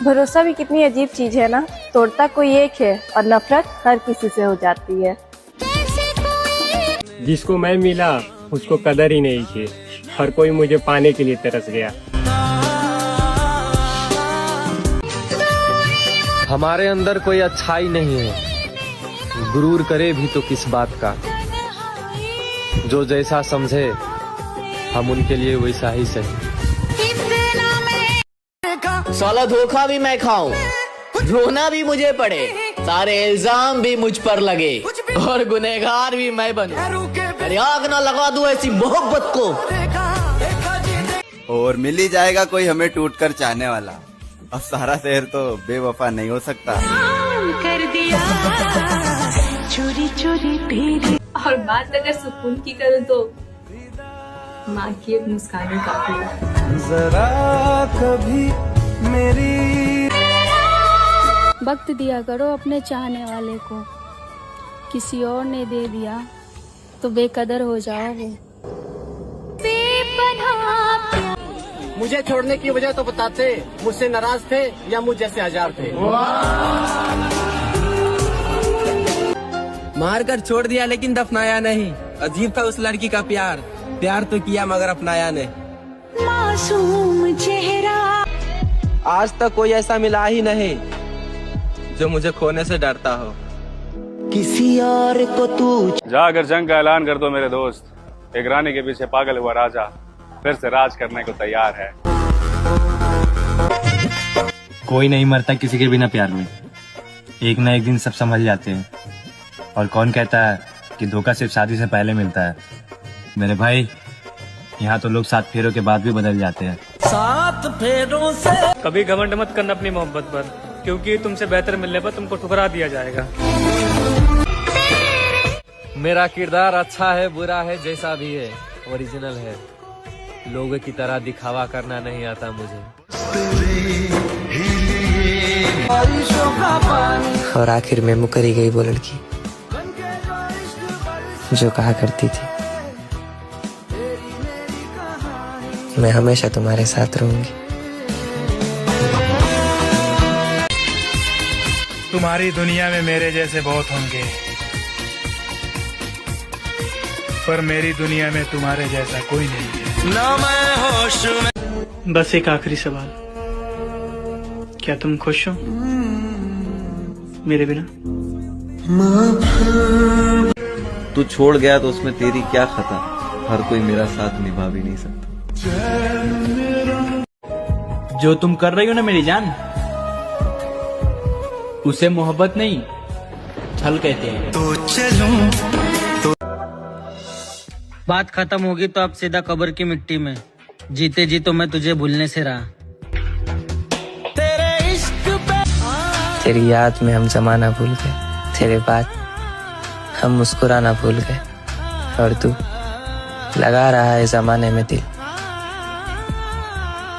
भरोसा भी कितनी अजीब चीज है ना, तोड़ता कोई एक है और नफरत हर किसी से हो जाती है। जिसको मैं मिला उसको कदर ही नहीं थी, हर कोई मुझे पाने के लिए तरस गया। हमारे अंदर कोई अच्छाई नहीं है, गुरूर करे भी तो किस बात का। जो जैसा समझे हम उनके लिए वैसा ही सही। साला धोखा भी मैं खाऊं, रोना भी मुझे पड़े, सारे इल्जाम भी मुझ पर लगे और गुनहगार भी मैं बनूं। अरे आग ना लगा दूं ऐसी मोहब्बत को। और मिल ही जाएगा कोई हमें टूट कर चाहने वाला। अब सारा शहर तो बेवफा नहीं हो सकता। कर दिया चोरी चोरी तेरी। और बात अगर सुकून की करूँ तो माँ की एक मुस्कान ही काफी है। जरा कभी मेरी वक्त दिया करो अपने चाहने वाले को, किसी और ने दे दिया तो बेकदर हो जाओगे। मुझे छोड़ने की वजह तो बताते, मुझसे नाराज थे या मुझ जैसे हजार थे। मार कर छोड़ दिया लेकिन दफनाया नहीं, अजीब था उस लड़की का प्यार, प्यार तो किया मगर अपनाया नहीं। मासूम चेहरा आज तक कोई ऐसा मिला ही नहीं जो मुझे खोने से डरता हो। किसी और को तू जाकर जंग का ऐलान कर दो मेरे दोस्त। एक रानी के पीछे पागल हुआ राजा फिर से राज करने को तैयार है। कोई नहीं मरता किसी के बिना प्यार में, एक ना एक दिन सब संभल जाते हैं। और कौन कहता है कि धोखा सिर्फ शादी से पहले मिलता है। मेरे भाई यहाँ तो लोग 7 फेरों के बाद भी बदल जाते हैं। 7 फेरों से कभी घमंड मत करना अपनी मोहब्बत पर, क्योंकि तुमसे बेहतर मिलने पर तुमको ठुकरा दिया जाएगा। मेरा किरदार अच्छा है बुरा है जैसा भी है, ओरिजिनल है। लोगों की तरह दिखावा करना नहीं आता मुझे। और आखिर में मुकरी गई वो लड़की जो कहा करती थी मैं हमेशा तुम्हारे साथ रहूंगी। तुम्हारी दुनिया में मेरे जैसे बहुत होंगे, पर मेरी दुनिया में तुम्हारे जैसा कोई नहीं है। ना मैं होश में। बस एक आखिरी सवाल, क्या तुम खुश हो मेरे बिना? तू छोड़ गया तो उसमें तेरी क्या खता, हर कोई मेरा साथ निभा भी नहीं सकता। जो तुम कर रही हो ना मेरी जान, उसे मोहब्बत नहीं छल कहते हैं। तो चलूं बात खत्म होगी तो अब सीधा कब्र की मिट्टी में, जीते जी तो मैं तुझे भूलने से रहा। तेरे इश्क पे तेरी याद में हम जमाना भूल गए, तेरे बाद हम मुस्कुराना भूल गए, और तू लगा रहा है जमाने में दिल,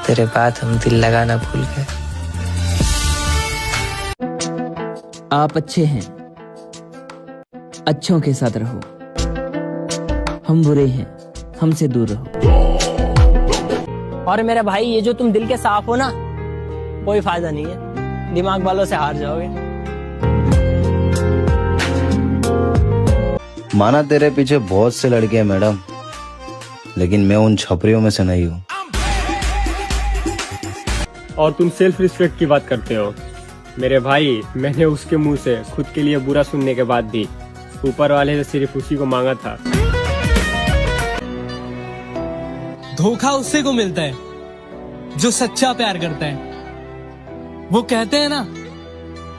तेरे बाद हम दिल लगाना भूल गए। आप अच्छे हैं, अच्छों के साथ रहो। हम बुरे हैं, हमसे दूर रहो। और मेरे भाई ये जो तुम दिल के साफ हो ना, कोई फायदा नहीं है, दिमाग वालों से हार जाओगे। माना तेरे पीछे बहुत से लड़के हैं मैडम, लेकिन मैं उन छपरियों में से नहीं हूँ। और तुम सेल्फ रिस्पेक्ट की बात करते हो। मेरे भाई मैंने उसके मुंह से खुद के लिए बुरा सुनने के बाद भी ऊपर वाले से सिर्फ उसी को मांगा था। धोखा उससे को मिलता है जो सच्चा प्यार करता है। वो कहते हैं ना,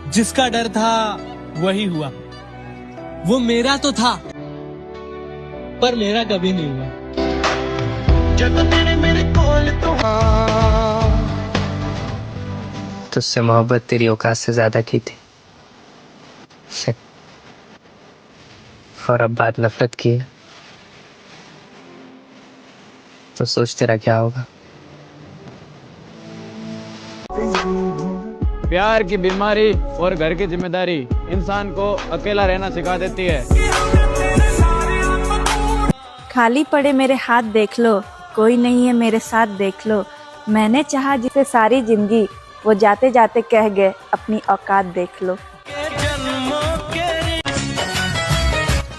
जिसका डर था वही हुआ। वो मेरा तो था पर मेरा कभी नहीं हुआ। जब तेरे मेरे कोल तो तुझसे मोहब्बत तेरी औकात से ज्यादा की थी, और अब बात नफरत की है तो सोच तेरा क्या होगा। प्यार की बीमारी और घर की जिम्मेदारी इंसान को अकेला रहना सिखा देती है। खाली पड़े मेरे हाथ देख लो, कोई नहीं है मेरे साथ देख लो। मैंने चाहा जिसे सारी जिंदगी, वो जाते जाते कह गए अपनी औकात देख लो।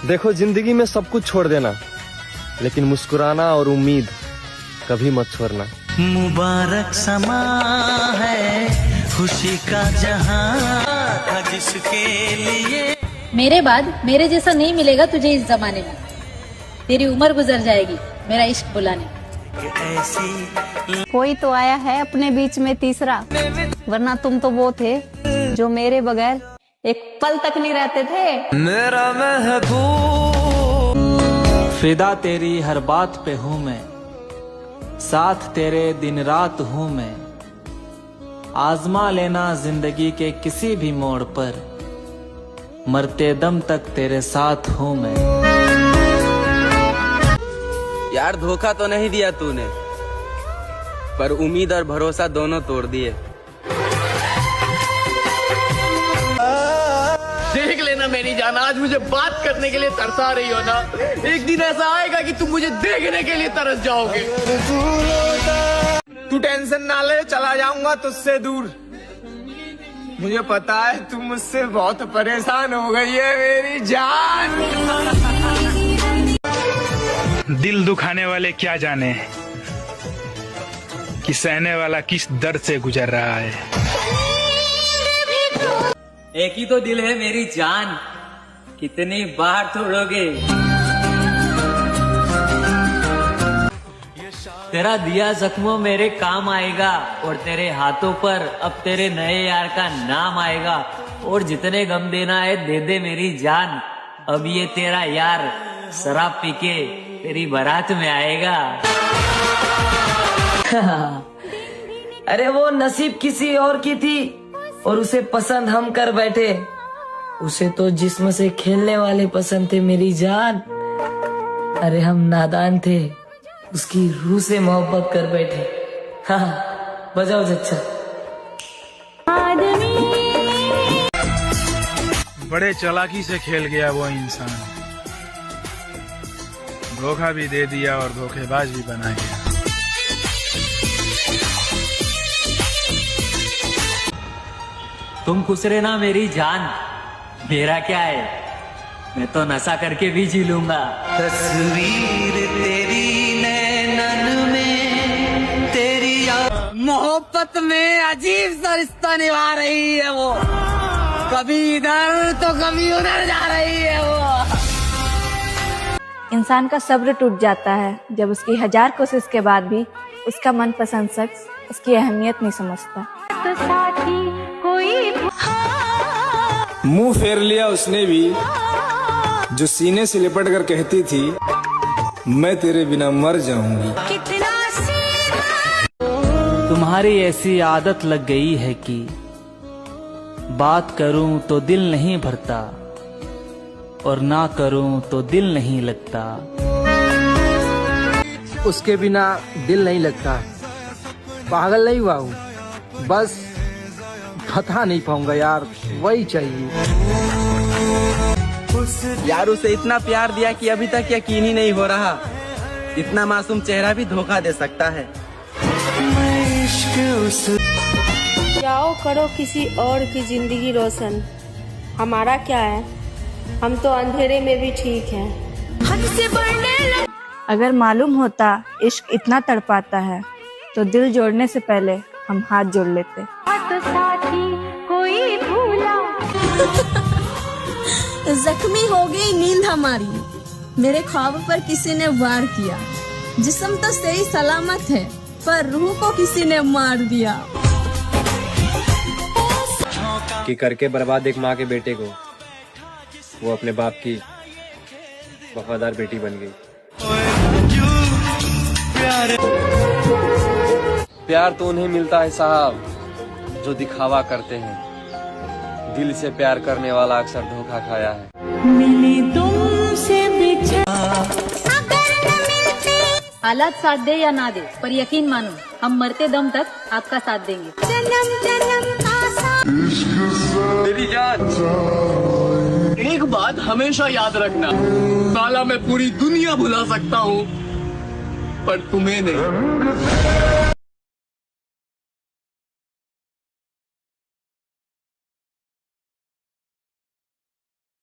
देखो, जिंदगी में सब कुछ छोड़ देना, लेकिन मुस्कुराना और उम्मीद कभी मत छोड़ना। मुबारक समा है खुशी का जहां जिसके लिए। मेरे बाद मेरे जैसा नहीं मिलेगा तुझे इस जमाने में। तेरी उम्र गुजर जाएगी मेरा इश्क बुलाने। कोई तो आया है अपने बीच में तीसरा, वरना तुम तो वो थे जो मेरे बगैर एक पल तक नहीं रहते थे। मेरा महबूब, फिदा तेरी हर बात पे हूँ मैं, साथ तेरे दिन रात हूँ मैं। आजमा लेना जिंदगी के किसी भी मोड़ पर, मरते दम तक तेरे साथ हूँ मैं। यार धोखा तो नहीं दिया तूने, पर उम्मीद और भरोसा दोनों तोड़ दिए। देख लेना मेरी जान, आज मुझे बात करने के लिए तरसा रही हो ना, एक दिन ऐसा आएगा कि तुम मुझे देखने के लिए तरस जाओगे। तू टेंशन ना ले, चला जाऊंगा तुझसे दूर। मुझे पता है तुम मुझसे बहुत परेशान हो गई है मेरी जान। दिल दुखाने वाले क्या जाने कि सहने वाला किस दर्द से गुजर रहा है। एक ही तो दिल है मेरी जान, कितनी बार तोड़ोगे। तेरा दिया जख्मों मेरे काम आएगा, और तेरे हाथों पर अब तेरे नए यार का नाम आएगा। और जितने गम देना है दे दे मेरी जान, अब ये तेरा यार शराब पी के तेरी बारात में आएगा। अरे वो नसीब किसी और की थी और उसे पसंद हम कर बैठे। उसे तो जिस्म से खेलने वाले पसंद थे मेरी जान। अरे हम नादान थे, उसकी रूह से मोहब्बत कर बैठे। हाँ, बजाओ जच्चा। बड़े चालाकी से खेल गया वो इंसान, धोखा भी दे दिया और धोखेबाज भी बना गया। तुम खुश रहना मेरी जान, मेरा क्या है, मैं तो नशा करके भी जी लूंगा। तस्वीर तेरी नैनन में, तेरी मोहब्बत में अजीब सा रिश्ता निभा रही है वो, कभी इधर तो कभी उधर जा रही है वो। इंसान का सब्र टूट जाता है जब उसकी 1000 कोशिश के बाद भी उसका मनपसंद शख्स उसकी अहमियत नहीं समझता। तो साथी कोई मुंह फेर लिया उसने भी, जो सीने से लिपट कर कहती थी मैं तेरे बिना मर जाऊंगी। तुम्हारी ऐसी आदत लग गई है कि बात करूं तो दिल नहीं भरता, और ना करूं तो दिल नहीं लगता। उसके बिना दिल नहीं लगता। पागल नहीं हुआ हूँ, बस बता नहीं पाऊंगा यार, वही चाहिए। यार उसे इतना प्यार दिया कि अभी तक यकीन ही नहीं हो रहा, इतना मासूम चेहरा भी धोखा दे सकता है। जाओ करो किसी और की जिंदगी रोशन, हमारा क्या है, हम तो अंधेरे में भी ठीक हैं। अगर मालूम होता इश्क इतना तड़पाता है तो दिल जोड़ने से पहले हम हाथ जोड़ लेते। तो साथी कोई भूला। जख्मी हो गई नींद हमारी, मेरे ख्वाब पर किसी ने वार किया। जिस्म तो सही सलामत है, पर रूह को किसी ने मार दिया। कि करके बर्बाद एक माँ के बेटे को, वो अपने बाप की वफादार बेटी बन गई। प्यार तो उन्हें मिलता है साहब जो दिखावा करते हैं, दिल से प्यार करने वाला अक्सर धोखा खाया है। मिली तुमसे हालात साथ दे या ना दे, पर यकीन मानो हम मरते दम तक आपका साथ देंगे। मेरी जान, एक बात हमेशा याद रखना, साला मैं पूरी दुनिया भुला सकता हूँ पर तुम्हें नहीं।